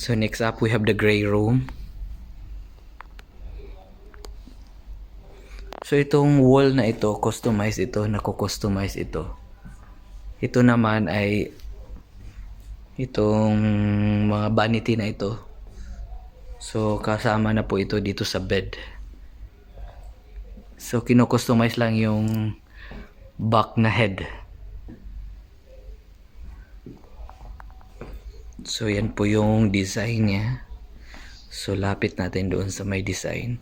So next up, we have the gray room. So itong wall na ito, customize ito, nako-customize ito. Ito naman ay itong mga vanity na ito. So kasama na po ito dito sa bed. So kino-customize lang yung back na head. So yan po yung design niya. So lapit natin doon sa may design.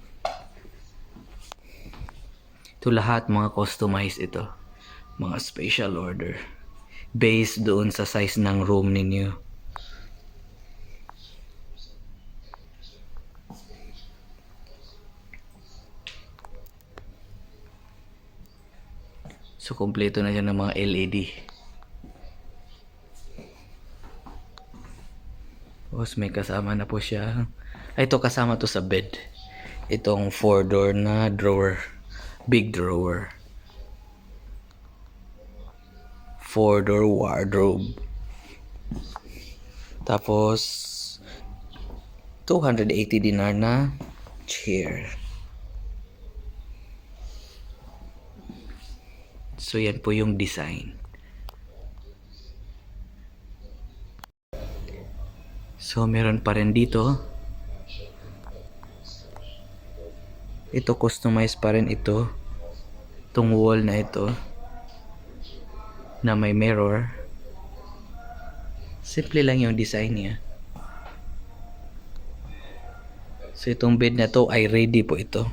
Ito lahat mga customized ito. Mga special order. Based doon sa size ng room ninyo. So kompleto na siya ng mga LED. Tapos may kasama na po siya. Ito kasama to sa bed. Itong 4-door na drawer. Big drawer. 4-door wardrobe. Tapos 280 dinar na chair. So yan po yung design. So meron pa rin dito. Ito customize pa rin ito. Itong wall na ito na may mirror. Simple lang yung design niya. So itong bed na to ay ready po ito.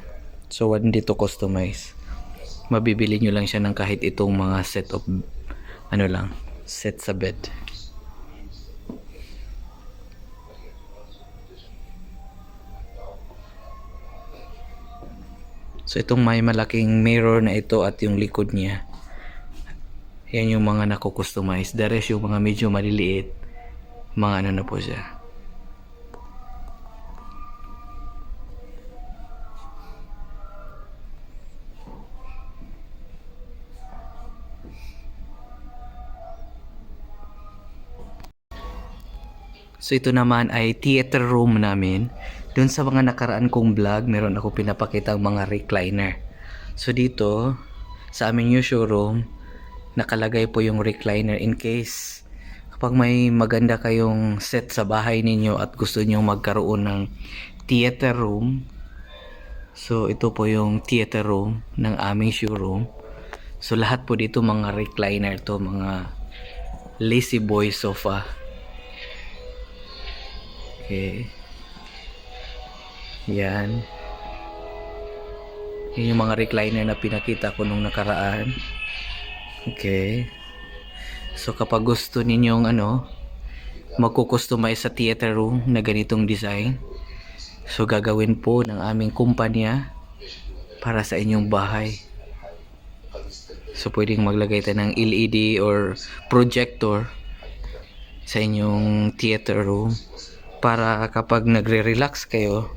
So hindi to customize. Mabibili nyo lang siya ng kahit itong mga set of set sa bed. So itong may malaking mirror na ito at yung likod niya, yan yung mga nako-customize. The rest yung mga medyo maliliit, mga na po siya. So ito naman ay theater room namin. Doon sa mga nakaraan kong vlog, meron ako pinapakita mga recliner. So dito, sa aming new showroom, nakalagay po yung recliner in case kapag may maganda kayong set sa bahay ninyo at gusto nyo magkaroon ng theater room. So ito po yung theater room ng aming showroom. So lahat po dito mga recliner to, mga lazy boy sofa. Okay. Yan. Yan yung mga recliner na pinakita ko nung nakaraan. Okay. So kapag gusto ninyong magko-customize sa theater room na ganitong design, so gagawin po ng aming kumpanya para sa inyong bahay. So pwedeng maglagay tayo ng LED or projector sa inyong theater room para kapag nagre-relax kayo,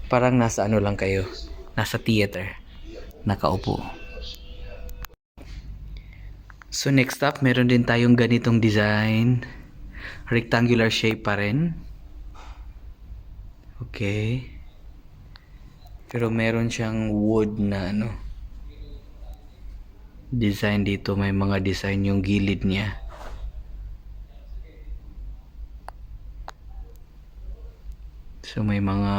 parang nasa lang kayo, nasa theater, nakaupo. So next up, meron din tayong ganitong design, rectangular shape pa rin. Okay. Pero meron siyang wood na design dito, may mga design yung gilid niya. So may mga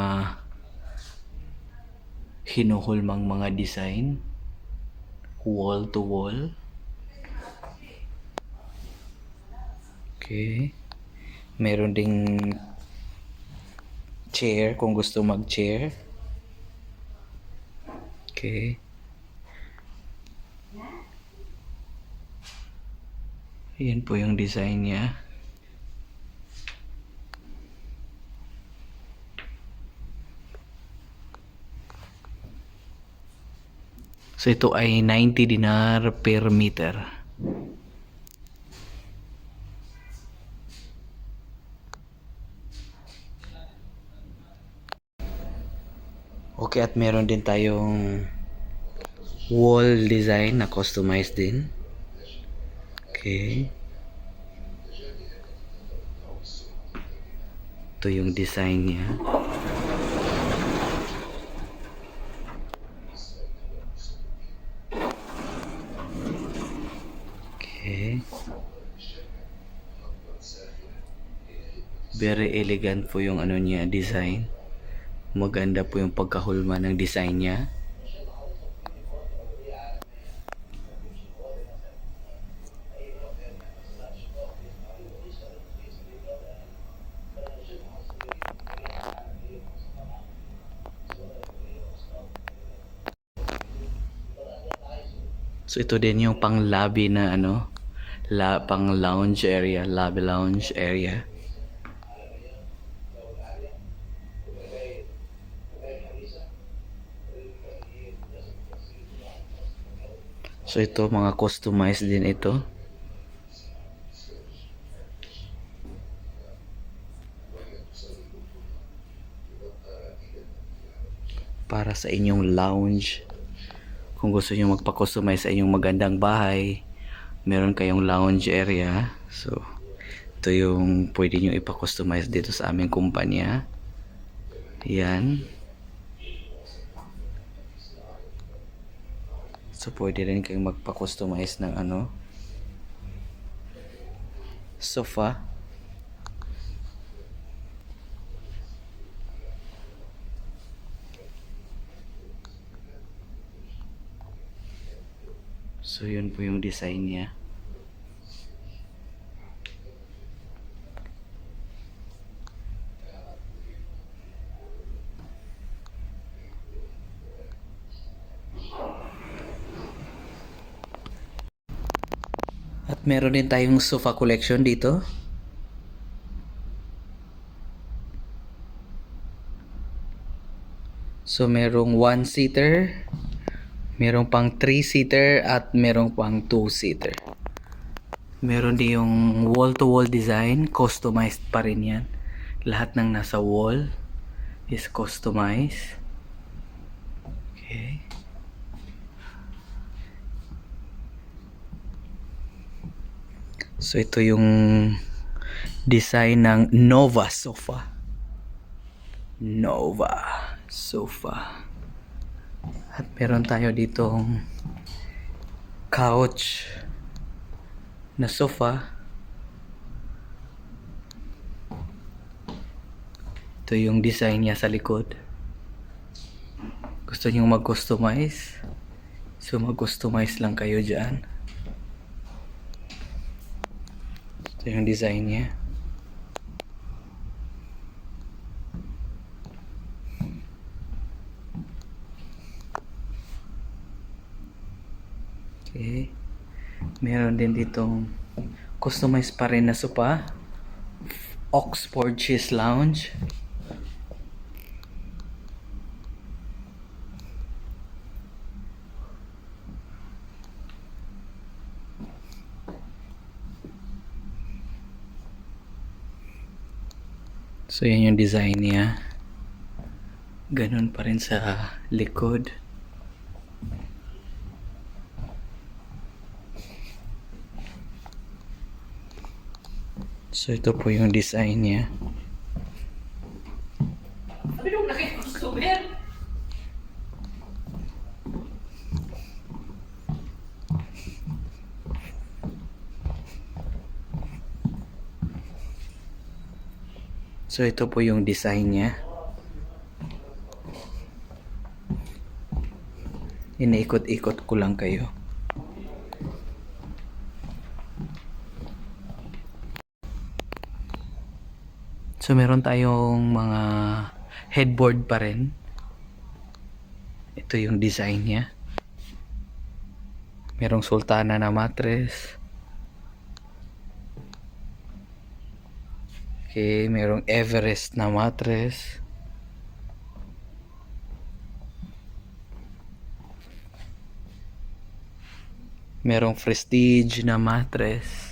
hinuhulmang mga design, wall to wall. Okay. Meron ding chair kung gusto mag-chair. Okay. Yan po yung design niya. So ito ay 90 dinar per meter. Okay, at meron din tayong wall design na customized din. Okay. Ito yung design niya. Okay. Very elegant po yung ano niya, design. Maganda po yung pagkahulma ng design niya. So ito din yung pang lobby na ano, pang lounge area, lobby lounge area. So ito mga customized din ito. Para sa inyong lounge. Kung gusto niyo magpa-customize sa inyong magandang bahay, meron kayong lounge area. So ito yung pwede niyo ipa-customize dito sa aming kumpanya. Yan. So pwede rin kayong magpa-customize ng ano, sofa. So yun po yung design niya. At meron din tayong sofa collection dito. So merong 1-seater, merong pang 3-seater at merong pang 2-seater. Meron din yung wall-to-wall design, customized pa rin yan. Lahat ng nasa wall is customized. Okay. So ito yung design ng Nova Sofa. Nova Sofa. At meron tayo ditong couch na sofa. Ito yung design niya sa likod. Gusto niyo mag-customize? So mag-customize lang kayo dyan. Ito yung design niya. Okay. Meron din ditong customize pa rin na sofa. Oxford Cheese Lounge. So yan yung design niya. Ganun pa rin sa likod. So ito po yung design niya. Sabi nung nakikusuber. So ito po yung design niya. Inaikot-ikot ko lang kayo. So meron tayong mga headboard pa rin. Ito yung design niya. Merong sultana na mattress. Okay, merong Everest na mattress. Merong Prestige na mattress.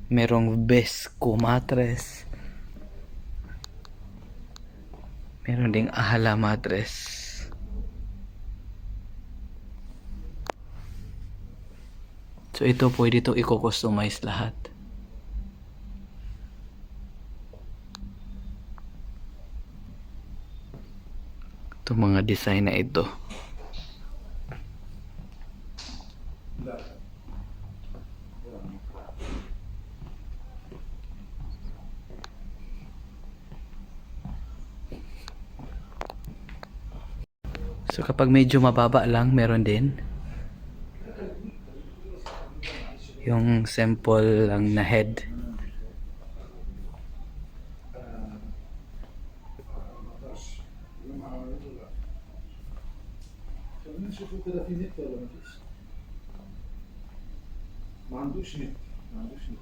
Merong Besco mattress. Meron ding Ahala mattress. So ito pwede to i-customize lahat. Ito mga design na ito. So kapag medyo mababa lang, meron din yung simple lang na head. خلينا نشوفوا كده في نت ولا مفيش. ما عندوش نت. ما عندوش نت.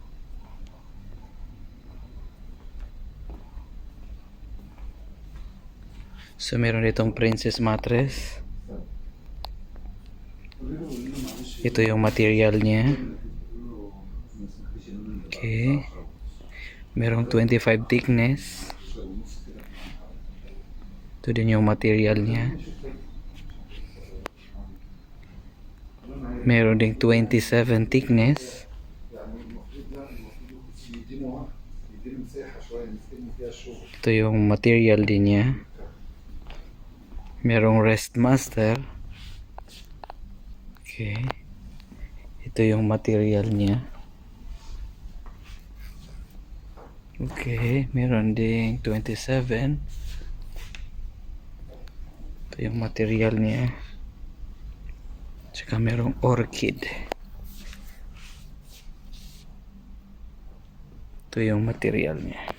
So meron ditong princess mattress. قولي له معلش. Ito yung material niya. Okay. Merong 25 thickness. Ito din yung material niya. Meron ding 27 thickness. يعني المفروض لا المفروض يدينه وقت يدينه مساحة شوية نستلم فيها الشغل. Ito yung material din niya. Merong rest master. Okay. Ito yung material niya. Okay. Meron ding 27. Ito yung material niya. Tsaka merong orchid. Ito yung material niya.